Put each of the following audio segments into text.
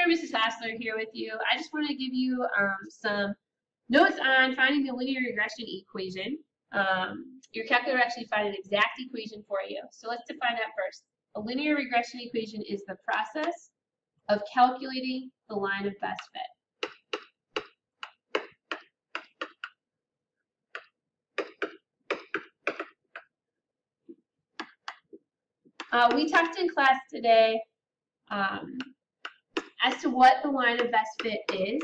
there, Mrs. Hassler here with you. I just want to give you some notes on finding the linear regression equation. Your calculator will actually find an exact equation for you. So let's define that first. A linear regression equation is the process of calculating the line of best fit. We talked in class today as to what the line of best fit is.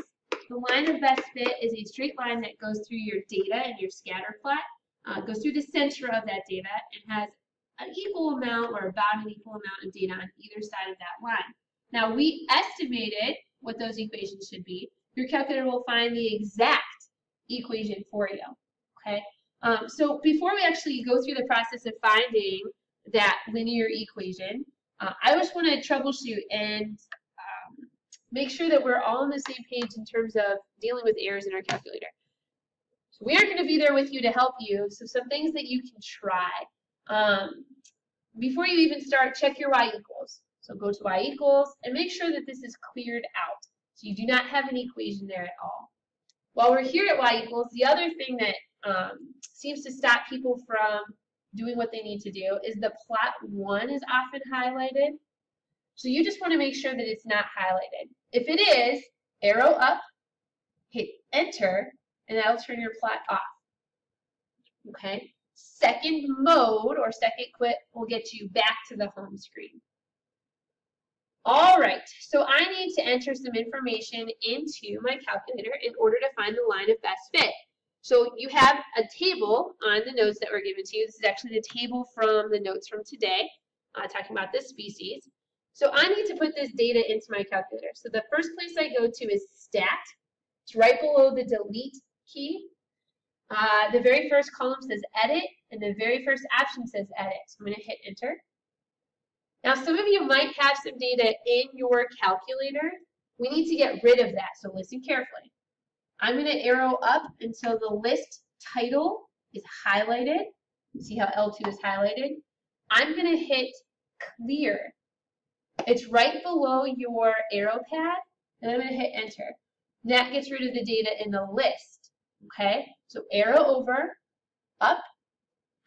The line of best fit is a straight line that goes through your data and your scatter plot, goes through the center of that data, and has an equal amount or about an equal amount of data on either side of that line. Now, we estimated what those equations should be. Your calculator will find the exact equation for you, okay? So before we actually go through the process of finding that linear equation, I just want to troubleshoot and make sure that we're all on the same page in terms of dealing with errors in our calculator. So we aren't going to be there with you to help you, so some things that you can try. Before you even start, check your y equals. So go to y equals and make sure that this is cleared out. So you do not have an equation there at all. While we're here at y equals, the other thing that seems to stop people from doing what they need to do is the plot 1 is often highlighted. So you just want to make sure that it's not highlighted. If it is, arrow up, hit enter, and that'll turn your plot off. Okay? Second mode or second quit will get you back to the home screen. All right, so I need to enter some information into my calculator in order to find the line of best fit. So you have a table on the notes that were given to you. This is actually the table from the notes from today, talking about this species. So I need to put this data into my calculator. So the first place I go to is stat. It's right below the delete key. The very first column says edit, and the very first option says edit. So I'm going to hit enter. Now some of you might have some data in your calculator. We need to get rid of that, so listen carefully. I'm going to arrow up until the list title is highlighted. See how L2 is highlighted? I'm going to hit clear. It's right below your arrow pad, and I'm going to hit enter. And that gets rid of the data in the list. Okay? So arrow over, up,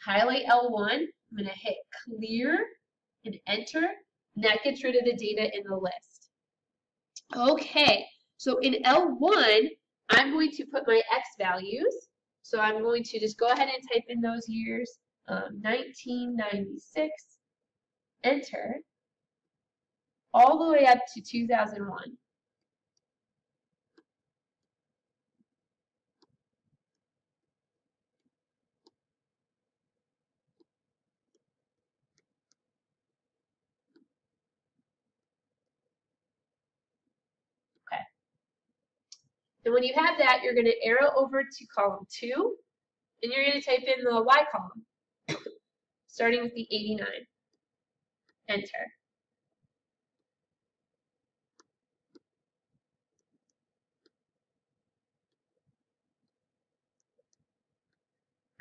highlight L1. I'm going to hit clear and enter, and that gets rid of the data in the list. Okay, so in L1, I'm going to put my X values. So I'm going to just go ahead and type in those years, 1996, enter, all the way up to 2001. And when you have that, you're going to arrow over to column 2, and you're going to type in the Y column, starting with the 89. Enter.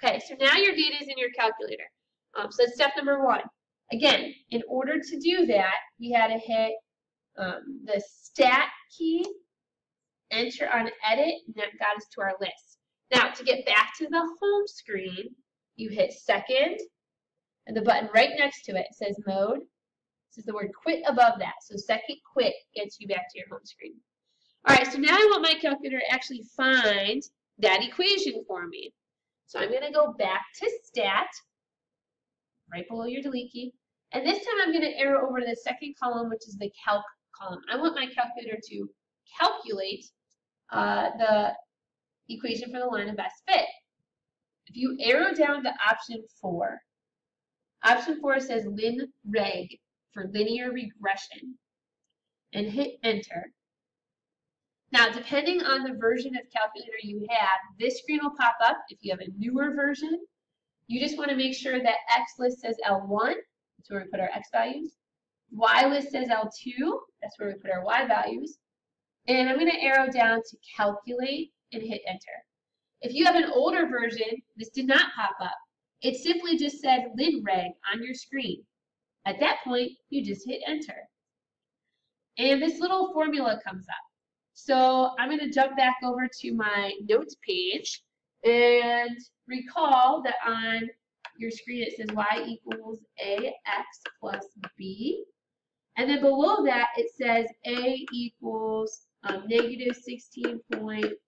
Okay, so now your data is in your calculator. So that's step number 1. Again, in order to do that, we had to hit the stat key, enter on edit, and that got us to our list. Now, to get back to the home screen, you hit second, and the button right next to it says mode. It says the word quit above that. So second quit gets you back to your home screen. All right, so now I want my calculator to actually find that equation for me. So I'm going to go back to stat, right below your delete key. And this time I'm going to arrow over to the second column, which is the calc column. I want my calculator to calculate the equation for the line of best fit. If you arrow down to option 4 says lin-reg for linear regression, and hit enter. Now, depending on the version of calculator you have, this screen will pop up. If you have a newer version, you just want to make sure that X list says L1, that's where we put our X values. Y list says L2, that's where we put our Y values. And I'm going to arrow down to calculate and hit enter. If you have an older version, this did not pop up. It simply just said lin-reg on your screen. At that point, you just hit enter. And this little formula comes up. So I'm going to jump back over to my notes page and recall that on your screen it says y equals ax plus b. And then below that it says a equals negative 16 point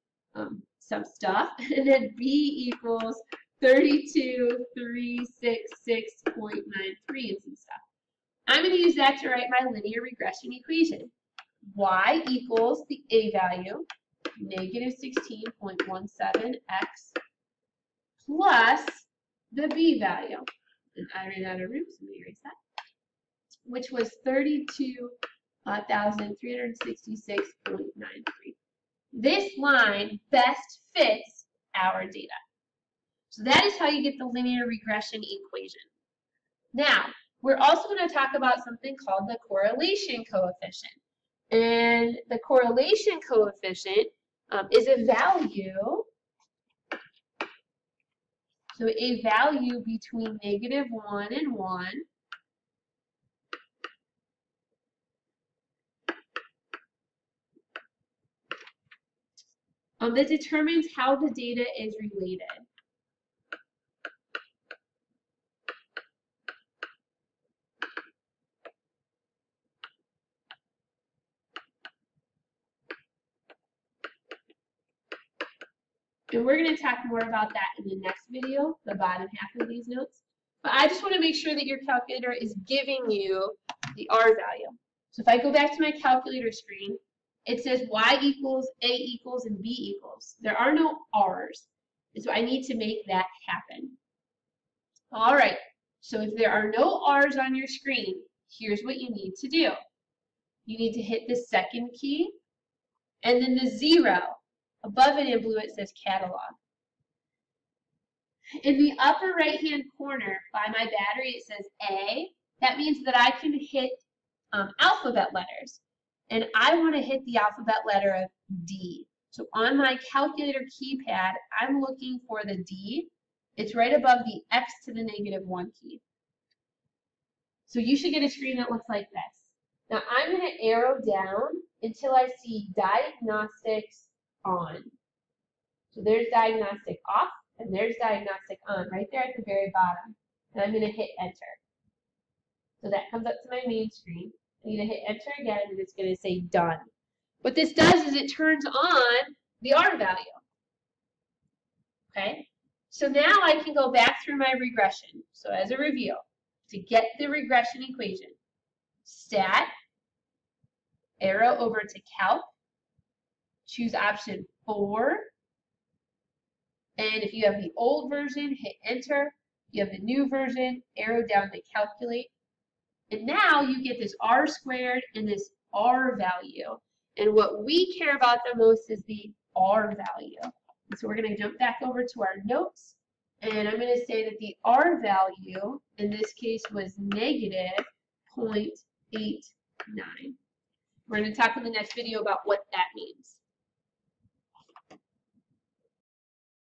some stuff. And then b equals 32,366.93 and some stuff. I'm going to use that to write my linear regression equation. Y equals the a value, negative 16.17x, plus the b value. And I ran out of room, so let me erase that, which was 32,366.93. This line best fits our data. So that is how you get the linear regression equation. Now, we're also going to talk about something called the correlation coefficient. And the correlation coefficient is a value, so a value between negative 1 and 1 that determines how the data is related. And we're going to talk more about that in the next video, the bottom half of these notes. But I just want to make sure that your calculator is giving you the R value. So if I go back to my calculator screen, it says y equals, a equals, and b equals. There are no R's, and so I need to make that happen. All right, so if there are no R's on your screen, here's what you need to do. You need to hit the second key, and then the 0. Above it in blue, it says catalog. In the upper right-hand corner by my battery, it says A. That means that I can hit alphabet letters. And I want to hit the alphabet letter of D. So on my calculator keypad, I'm looking for the D. It's right above the X to the negative 1 key. So you should get a screen that looks like this. Now I'm going to arrow down until I see diagnostics on. So there's diagnostic off, and there's diagnostic on, right there at the very bottom. And I'm going to hit enter. So that comes up to my main screen. I'm going to hit enter again, and it's going to say done. What this does is it turns on the R value. Okay? So now I can go back through my regression. So as a review, to get the regression equation, stat, arrow over to calc, choose option 4, and if you have the old version, hit enter. If you have the new version, arrow down to calculate. And now you get this R squared and this R value. And what we care about the most is the R value. And so we're going to jump back over to our notes, and I'm going to say that the R value in this case was negative 0.89. We're going to talk in the next video about what that means.